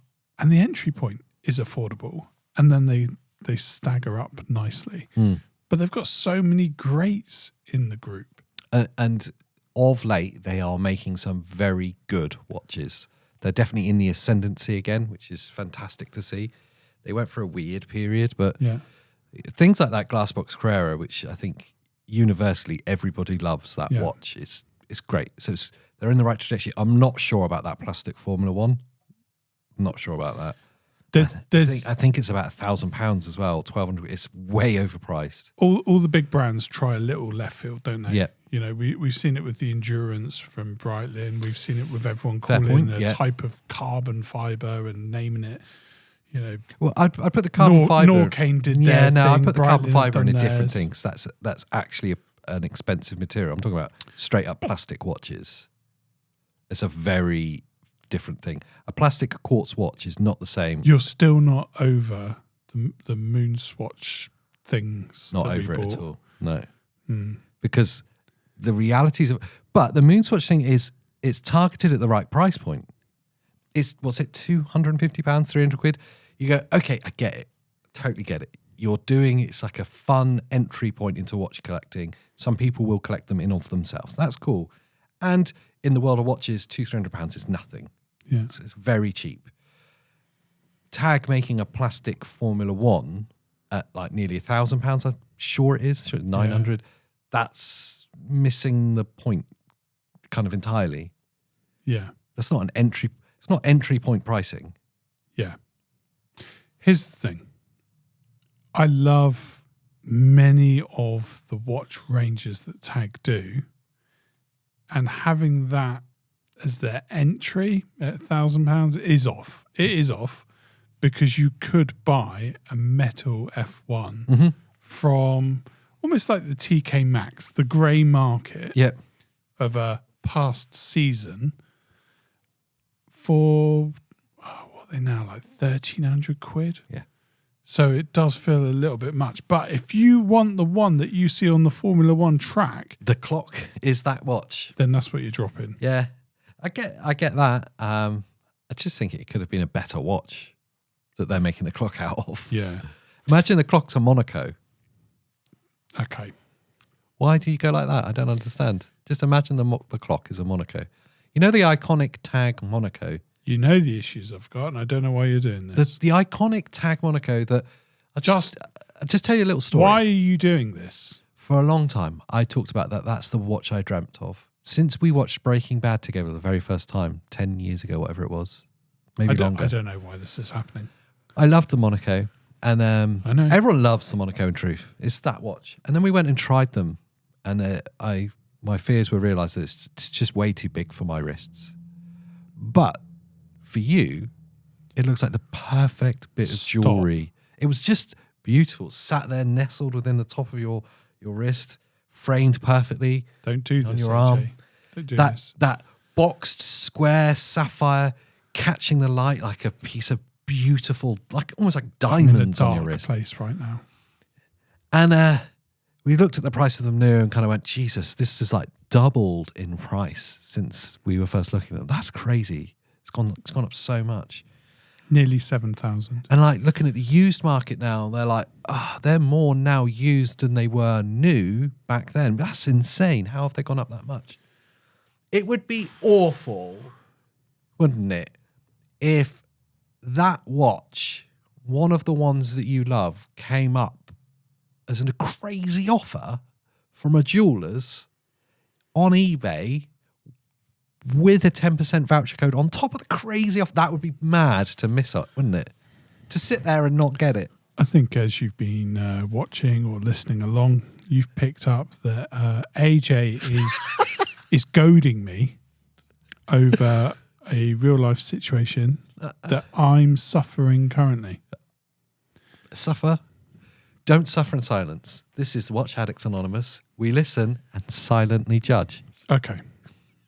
the entry point is affordable. And then they stagger up nicely. But they've got so many greats in the group.
And of late, they are making some very good watches. They're definitely in the ascendancy again, which is fantastic to see. They went for a weird period, but things like that Glassbox Carrera, which I think universally everybody loves that watch, it's great. So they're in the right trajectory. I'm not sure about that plastic Formula One. I'm not sure about that. I think it's about £1,000 as well. 1,200. It's way overpriced.
All the big brands try a little left field, don't they?
Yeah.
We've seen it with the Endurance from Breitling. We've seen it with everyone calling a type of carbon fiber and naming it.
Well, I'd put the carbon fiber.
Norcane did their thing.
I'd put the carbon
Breitling
fiber in a
have done
different
theirs.
thing. So that's actually an expensive material. I'm talking about straight up plastic watches. It's a very different thing. A plastic quartz watch is not the same.
You're still not over the moon swatch things.
Not
that
over
we
it
bought.
at all. No, because the realities of, but the moon swatch thing is it's targeted at the right price point. It's £250, 300 quid. You go, okay, I get it, totally get it. You're doing it's like a fun entry point into watch collecting. Some people will collect them in of themselves. That's cool. And in the world of watches, £200-300 is nothing.
Yeah.
It's very cheap. Tag making a plastic Formula One at like nearly £1,000, I'm sure it is, sure it's 900. That's missing the point kind of entirely.
Yeah.
That's not an entry. It's not entry point pricing.
Yeah. Here's the thing. I love many of the watch ranges that Tag do, and having that as their entry at £1,000 is off. It is off because you could buy a metal F1 from almost like the TK Maxx, the grey market of a past season for, what are they now, like 1,300 quid?
Yeah.
So it does feel a little bit much. But if you want the one that you see on the Formula One track,
The clock is that watch.
then that's what you're dropping.
Yeah, I get that. I just think it could have been a better watch that they're making the clock out of.
Yeah.
Imagine the clock's a Monaco.
Okay.
Why do you go like that? I don't understand. Just imagine the clock is a Monaco. You know the iconic Tag Monaco?
You know the issues I've got, and I don't know why you're doing this.
The iconic Tag Monaco that... I'll just tell you a little story.
Why are you doing this?
For a long time, I talked about that. That's the watch I dreamt of. Since we watched Breaking Bad together the very first time, 10 years ago, whatever it was. Maybe longer.
I don't know why this is happening.
I loved the Monaco. And
I know.
everyone loves the Monaco in truth. It's that watch. And then we went and tried them. And my fears were realised that it's just way too big for my wrists. But for you, it looks like the perfect bit of jewellery. It was just beautiful. Sat there, nestled within the top of your wrist, framed perfectly.
Don't do this,
on your
AJ.
arm.
Don't do this.
That boxed square sapphire catching the light like a piece of beautiful, like almost like
I'm in a
diamonds on your
dark
wrist.
place right now.
And we looked at the price of them new and kind of went, Jesus, this is like doubled in price since we were first looking at them. That's crazy. It's gone up so much.
Nearly 7,000.
And like looking at the used market now, they're like, they're more now used than they were new back then. That's insane. How have they gone up that much? It would be awful, wouldn't it, if that watch, one of the ones that you love, came up as a crazy offer from a jeweller's on eBay with a 10% voucher code on top of the crazy offer. That would be mad to miss it, wouldn't it? To sit there and not get it.
I think as you've been watching or listening along, you've picked up that AJ is goading me over a real life situation that I'm suffering currently.
Suffer. Don't suffer in silence. This is Watch Addicts Anonymous. We listen and silently judge.
Okay.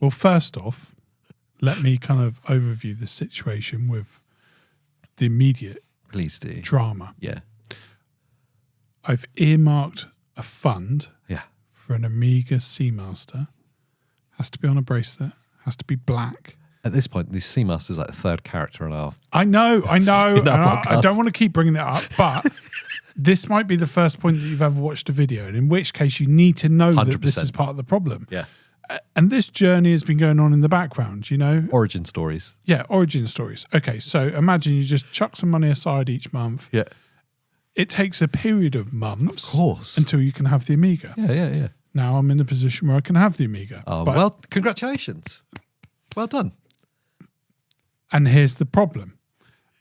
Well, first off, let me kind of overview the situation with the immediate
Please do.
drama.
Yeah.
I've earmarked a fund
Yeah.
for an Omega Seamaster. Has to be on a bracelet. Has to be black.
At this point, the Seamaster's like the third character in our...
I know.
In our
and I
podcast.
don't want to keep bringing it up, but this might be the first point that you've ever watched a video, and in which case you need to know that this
100%.
is part of the problem.
Yeah.
And this journey has been going on in the background, you know?
Origin stories.
Yeah, origin stories. Okay, so imagine you just chuck some money aside each month.
Yeah.
It takes a period of months
Of course.
until you can have the Amiga.
Yeah.
Now I'm in the position where I can have the Amiga.
Oh,
But-
well, congratulations. Well done.
And here's the problem.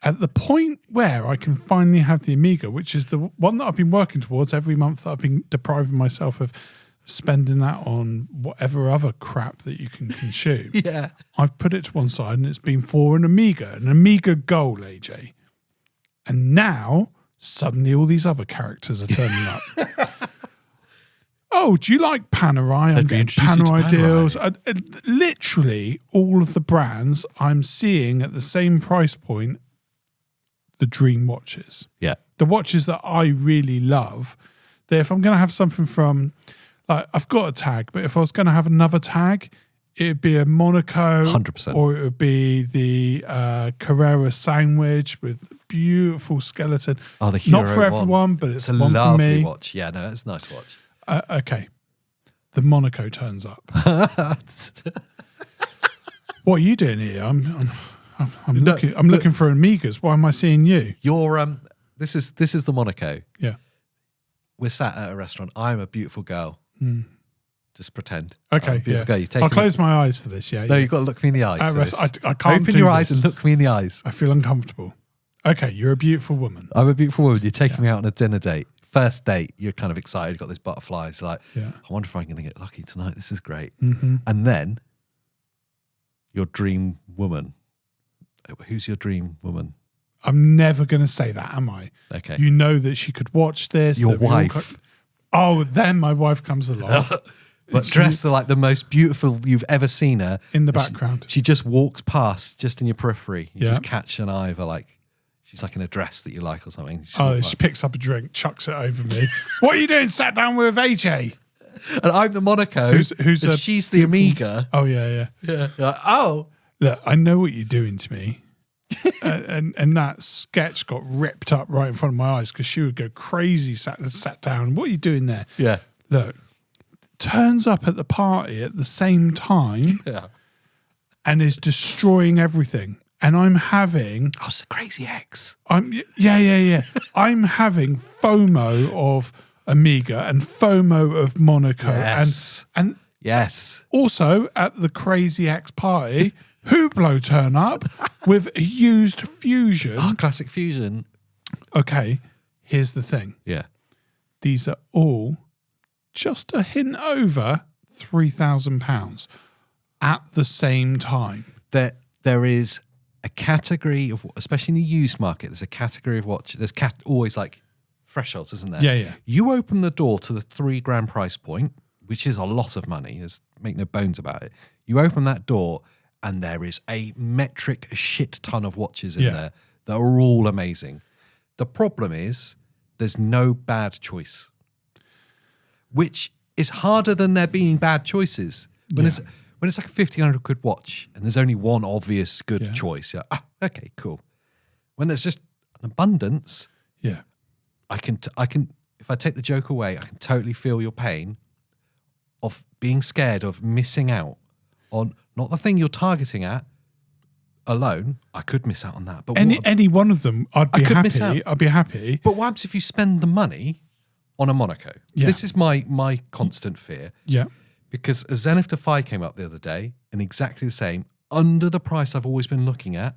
At the point where I can finally have the Amiga, which is the one that I've been working towards every month, that I've been depriving myself of spending that on whatever other crap that you can consume.
Yeah.
I've put it to one side and it's been for an Amiga goal, AJ. And now suddenly all these other characters are turning up. Oh, do you like Panerai? I'm
I'd be
getting
introduced you to
Panerai deals.
Panerai.
Literally all of the brands I'm seeing at the same price point, the dream watches.
Yeah.
The watches that I really love. That if I'm going to have something from, like, I've got a tag, but if I was going to have another tag, it'd be a Monaco,
100%.
or it would be the Carrera sandwich with beautiful skeleton.
Oh, the Hero
Not for
one.
everyone, but it's
a
one for
lovely
me.
watch. Yeah, no, it's a nice watch.
Okay, the Monaco turns up. What are you doing here? I'm looking for Amigas. Why am I seeing you?
You're this is the Monaco.
Yeah.
We're sat at a restaurant. I'm a beautiful girl. Just pretend.
Okay,
I'm a beautiful girl. You take
I'll close my eyes for this. Yeah.
No, you've got to look me in the eyes.
At
for
rest-
this.
I can't
Open
do
your eyes
this.
and look me in the eyes.
I feel uncomfortable. Okay, you're a beautiful woman.
I'm a beautiful woman. You're taking me out on a dinner date. First date, you're kind of excited. You've got these butterflies. You're like,
Yeah.
I wonder if I'm going to get lucky tonight. This is great.
Mm-hmm.
And then your dream woman. Who's your dream woman?
I'm never going to say that, am I?
Okay.
You know that she could watch this.
Your
that we all
wife.
Then my wife comes along.
But dressed like the most beautiful you've ever seen her.
In the
And
background.
She just walks past, just in your periphery. You
Yeah.
just catch an eye of her, like, she's like in a dress that you like or something. She's
She picks up a drink, chucks it over me. What are you doing? Sat down with AJ.
and I'm the Monaco.
Who's
and
a
she's the Amiga.
Oh, yeah.
Yeah. You're like, oh.
Look, I know what you're doing to me. and that sketch got ripped up right in front of my eyes because she would go crazy, sat down. What are you doing there?
Yeah.
Look, turns up at the party at the same time
Yeah.
and is destroying everything. And I'm having...
Oh, it's a crazy ex.
Yeah. I'm having FOMO of Amiga and FOMO of Monaco.
Yes.
And
Yes.
also at the Crazy X party, Hublot turn up with a used Fusion.
Oh, classic fusion.
Okay, here's the thing.
Yeah.
These are all just a hint over £3,000 at the same time.
There is a category of, especially in the used market, there's a category of watch. There's always like thresholds, isn't there?
Yeah.
You open the door to the £3,000 price point, which is a lot of money. Make no bones about it. You open that door, and there is a metric shit ton of watches in there that are all amazing. The problem is there's no bad choice. which is harder than there being bad choices. When it's like a 1,500 quid watch and there's only one obvious good choice, okay, cool. When there's just an abundance, I can if I take the joke away, I can totally feel your pain of being scared of missing out on not the thing you're targeting at alone. I could miss out on that, but
any one of them, I'd be happy. I'd be happy.
But what happens if you spend the money on a Monaco?
Yeah.
This is my constant fear.
Yeah.
Because a Zenith Defy came up the other day, and exactly the same, under the price I've always been looking at,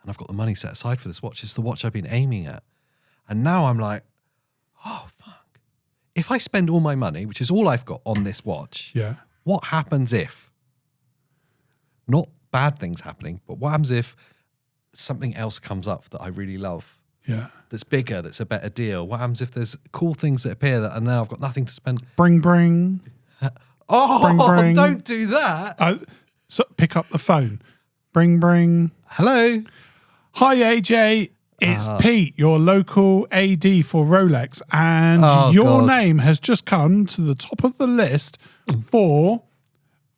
and I've got the money set aside for this watch. It's the watch I've been aiming at. And now I'm like, oh, fuck. If I spend all my money, which is all I've got on this watch, what happens if? Not bad things happening, but what happens if something else comes up that I really love?
Yeah.
That's bigger, that's a better deal. What happens if there's cool things that appear that and now I've got nothing to spend?
Bring.
Oh,
bring.
Don't do that.
So pick up the phone. Bring.
Hello.
Hi, AJ. It's Pete, your local AD for Rolex. And your name has just come to the top of the list for...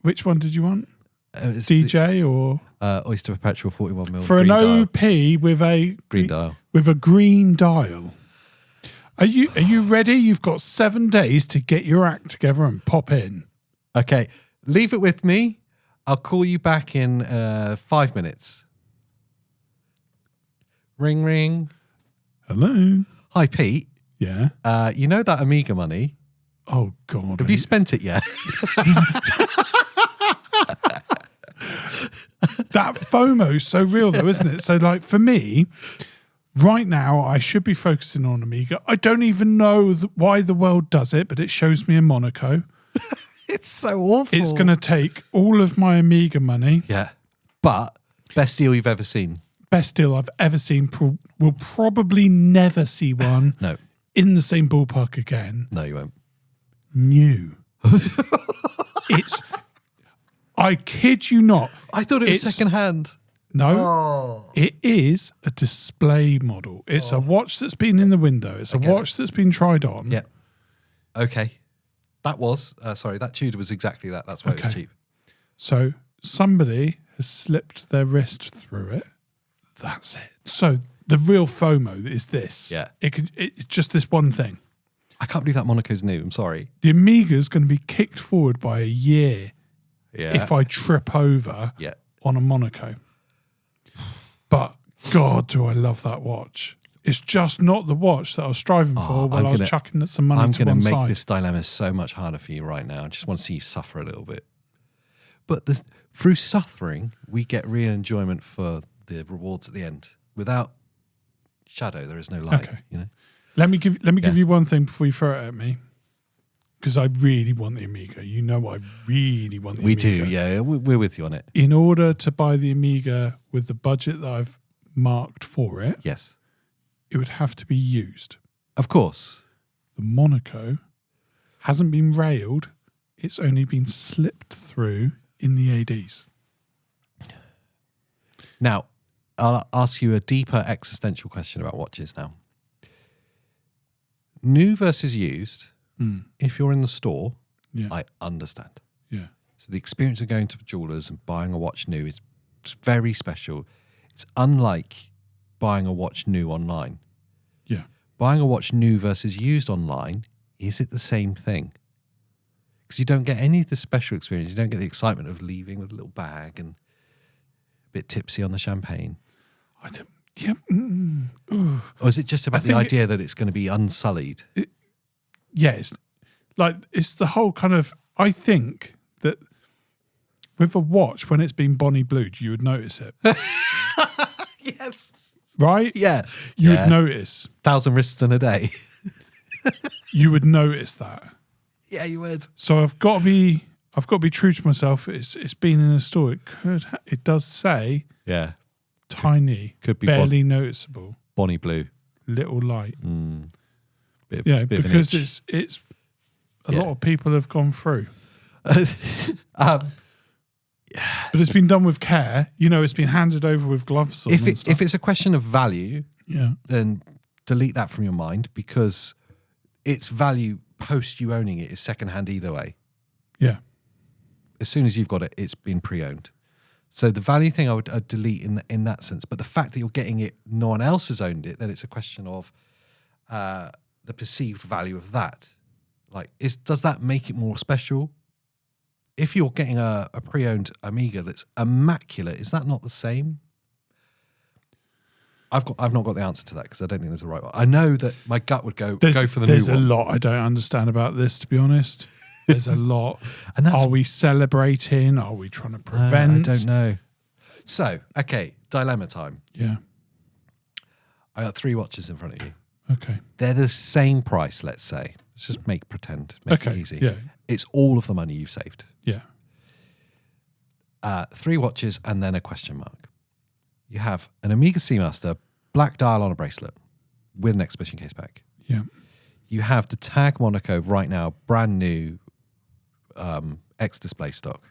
Which one did you want? DJ or...
Oyster Perpetual 41mm.
For an OP with a...
Green dial.
With a green dial. Are you ready? You've got 7 days to get your act together and pop in.
Okay. Leave it with me. I'll call you back in 5 minutes. Ring, ring.
Hello.
Hi, Pete.
Yeah.
You know that Amiga money?
Oh, God.
Have you spent it yet?
That FOMO's so real, though, isn't it? So, like, for me, right now, I should be focusing on Amiga. I don't even know why the world does it, but it shows me in Monaco.
It's so awful.
It's going to take all of my Amiga money.
Yeah. But best deal you've ever seen.
Best deal I've ever seen. We'll probably never see one
No.
in the same ballpark again.
No, you won't.
New. I kid you not.
I thought it was secondhand.
No, it is a display model. It's a watch that's been in the window. It's a watch that's been tried on.
Yeah. Okay. That was, that Tudor was exactly that. That's why it was cheap.
So somebody has slipped their wrist through it. That's it. So the real FOMO is this.
Yeah.
It's just this one thing.
I can't believe that Monaco's new. I'm sorry.
The Amiga's going to be kicked forward by a year if I trip over on a Monaco. But God, do I love that watch. It's just not the watch that I was striving for while I was chucking some money to one side.
I'm going to make this dilemma so much harder for you right now. I just want to see you suffer a little bit. But through suffering, we get real enjoyment for the rewards at the end. Without shadow, there is no light.
Okay.
You know?
Let me give you one thing before you throw it at me. Because I really want the Amiga. You know I really want the Amiga.
We do, yeah. We're with you on it.
In order to buy the Amiga with the budget that I've marked for it,
yes,
it would have to be used.
Of course.
The Monaco hasn't been railed. It's only been slipped through in the ADs.
Now, I'll ask you a deeper existential question about watches now. New versus used, if you're in the store, I understand.
Yeah.
So the experience of going to a jeweler's and buying a watch new is very special. It's unlike buying a watch new online.
Yeah.
Buying a watch new versus used online, is it the same thing? Because you don't get any of the special experience. You don't get the excitement of leaving with a little bag and a bit tipsy on the champagne.
I don't... Yeah.
Or is it just about the idea that it's going to be unsullied?
Yes. It's the whole kind of... I think that with a watch, when it's been Bonnie blued, you would notice it.
Yes.
Right?
Yeah.
You would notice.
1,000 wrists in a day.
You would notice that.
Yeah, you would.
So I've got to be true to myself. It's been in a store. It does say...
Yeah.
Tiny,
could be
barely noticeable,
Bonnie blue,
little light.
Bit
because it's a lot of people have gone through. But it's been done with care. You know, it's been handed over with gloves on.
If it's a question of value,
then
delete that from your mind because its value post you owning it is secondhand either way.
Yeah.
As soon as you've got it, it's been pre-owned. So the value thing I'd delete in that sense. But the fact that you're getting it, no one else has owned it, then it's a question of the perceived value of that. Like, does that make it more special? If you're getting a pre-owned Amiga that's immaculate, is that not the same? I've not got the answer to that because I don't think there's a right one. I know that my gut would go for the new one.
There's a lot I don't understand about this, to be honest. There's a lot.
And
are we celebrating? Are we trying to prevent?
I don't know. So, okay, dilemma time.
Yeah.
I got 3 watches in front of you.
Okay.
They're the same price, let's say. Let's just make it easy.
Yeah.
It's all of the money you've saved.
Yeah.
3 watches and then a question mark. You have an Amiga Seamaster black dial on a bracelet with an exhibition case back.
Yeah.
You have the Tag Monaco right now, brand new X display stock.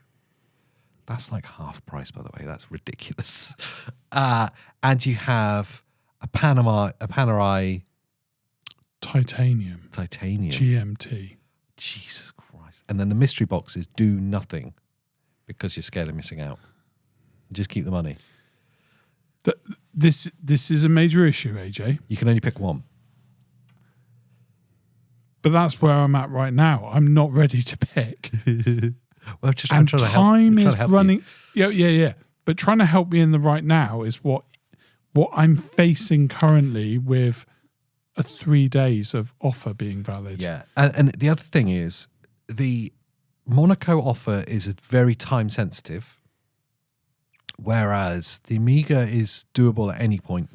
That's like half price, by the way. That's ridiculous. And you have a Panerai
Titanium. GMT.
Jesus Christ. And then the mystery boxes do nothing because you're scared of missing out. Just keep the money.
This is a major issue, AJ.
You can only pick one.
But that's where I'm at right now. I'm not ready to pick.
Well, I'm trying to help.
Time is running. Yeah. But trying to help me in the right now is what I'm facing currently with a 3 days of offer being valid.
Yeah. And the other thing is the Monaco offer is very time sensitive, whereas the Amiga is doable at any point.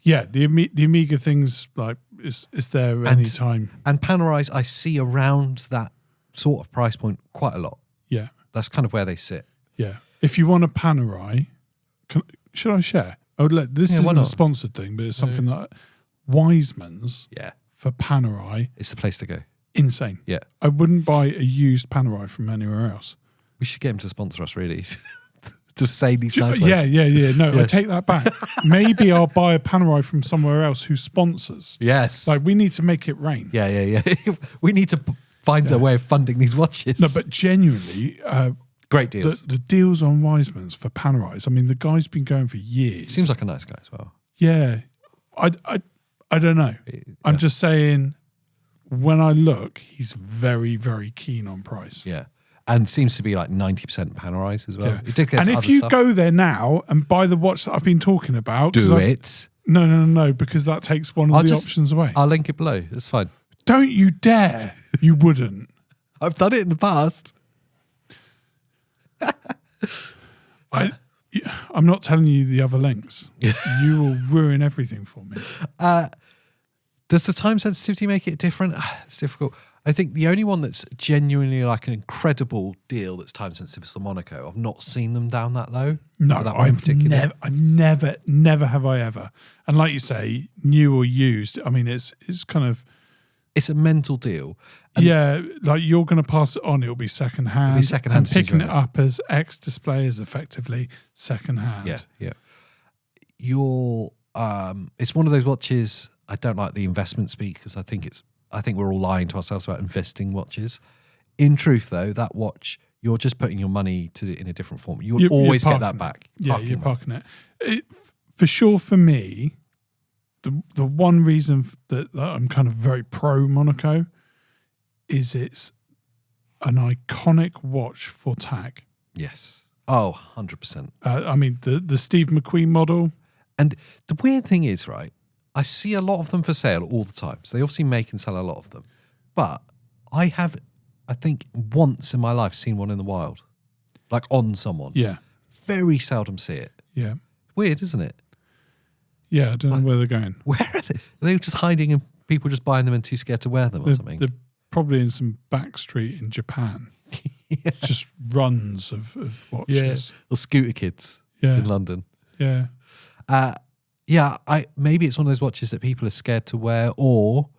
Yeah, the Amiga thing's like is there any time.
And Panerais I see around that sort of price point quite a lot.
Yeah.
That's kind of where they sit.
Yeah. If you want a Panerai, should I share? This isn't a sponsored thing, but it's something that Wiseman's for Panerai.
It's the place to go.
Insane.
Yeah.
I wouldn't buy a used Panerai from anywhere else.
We should get him to sponsor us, really. To say these nice words.
Yeah. No, I take that back. Maybe I'll buy a Panerai from somewhere else who sponsors.
Yes.
Like, we need to make it rain.
Yeah. We need to find a way of funding these watches.
No, but genuinely...
great deals.
The deals on Wiseman's for Panerais, I mean, the guy's been going for years.
Seems like a nice guy as well.
Yeah. I don't know. Yeah. I'm just saying, when I look, he's very, very keen on price.
Yeah. And seems to be like 90% Panerais as well.
Yeah. And if you go there now and buy the watch that I've been talking about...
Do it.
No, because that takes one of the options away.
I'll link it below. It's fine.
Don't you dare. You wouldn't.
I've done it in the past.
I'm not telling you the other links. You will ruin everything for me.
Does the time sensitivity make it different? It's difficult. I think the only one that's genuinely like an incredible deal that's time sensitive is the Monaco. I've not seen them down that low.
No, I've never have I ever. And like you say, new or used, I mean, it's kind of...
It's a mental deal.
And like you're going to pass it on, it'll be secondhand. And picking it up as X display is effectively secondhand.
Yeah. It's one of those watches. I don't like the investment speak because I think we're all lying to ourselves about investing watches. In truth, though, that watch, you're just putting your money in a different form. You'll always get that back.
Yeah, you're parking it. For sure, for me, the one reason that I'm kind of very pro Monaco is it's an iconic watch for Tag.
Yes. Oh, 100%.
I mean, the Steve McQueen model.
And the weird thing is, right, I see a lot of them for sale all the time. So they obviously make and sell a lot of them. But I think, once in my life seen one in the wild. Like on someone.
Yeah.
Very seldom see it.
Yeah.
Weird, isn't it?
Yeah, I don't know where they're going.
Where are they? Are they just hiding and people just buying them and too scared to wear them or something?
They're probably in some back street in Japan. Just runs of watches.
Yeah. Or scooter kids in London.
Yeah.
Maybe it's one of those watches that people are scared to wear, or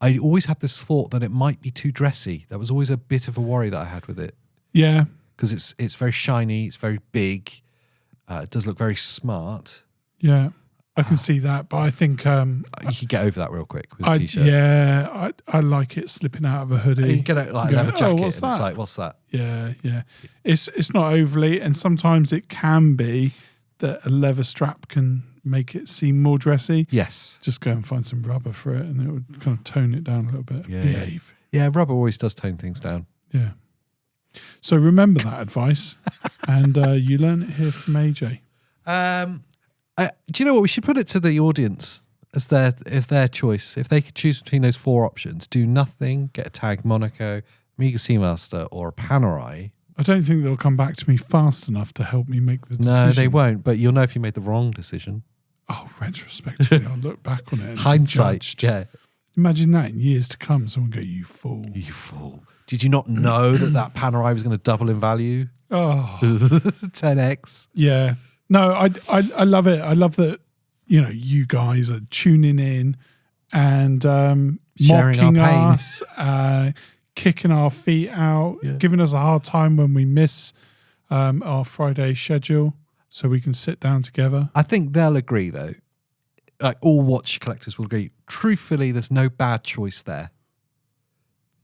I always had this thought that it might be too dressy. That was always a bit of a worry that I had with it.
Yeah.
Because it's very shiny, it's very big, it does look very smart.
Yeah. I can see that, but I think
You could get over that real quick with a t-shirt.
Yeah, I like it slipping out of a hoodie.
You can get a leather jacket,
what's
and
that?
it's like, what's that?
Yeah. It's not overly, and sometimes it can be that a leather strap can make it seem more dressy.
Yes.
Just go and find some rubber for it, and it would kind of tone it down a little bit.
Yeah.
Behave.
Yeah, rubber always does tone things down.
Yeah. So remember that advice, and you learn it here from AJ.
Do you know what? We should put it to the audience as their choice. If they could choose between those 4 options, do nothing, get a tag Monaco, Amiga Seamaster, or a Panerai.
I don't think they'll come back to me fast enough to help me make the decision.
No, they won't, but you'll know if you made the wrong decision.
Oh, retrospectively, I'll look back on it. And
Hindsight,
judged.
yeah.
Imagine that in years to come, someone go, "You fool."
You fool. Did you not know that Panerai was going to double in value?
Oh,
10x.
yeah. No, I love it. I love that, you guys are tuning in and
Sharing our
mocking
pain.
us, kicking our feet out, giving us a hard time when we miss our Friday schedule so we can sit down together.
I think they'll agree, though. Like all watch collectors will agree. Truthfully, there's no bad choice there.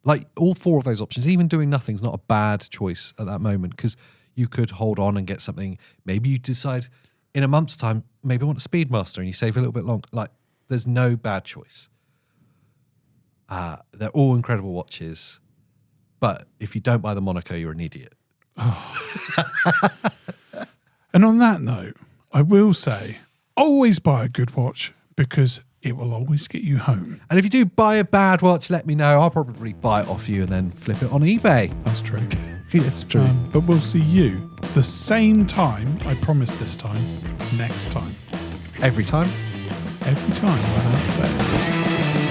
Like all 4 of those options, even doing nothing is not a bad choice at that moment, because you could hold on and get something. Maybe you decide in a month's time, maybe I want a Speedmaster, and you save a little bit long. Like there's no bad choice. They're all incredible watches, but if you don't buy the Monaco, you're an idiot.
And on that note, I will say, always buy a good watch, because it will always get you home.
And if you do buy a bad watch, let me know. I'll probably buy it off you and then flip it on eBay.
That's true.
It's true.
But we'll see you the same time, I promise this time, next time.
Every time.
Every time without fail.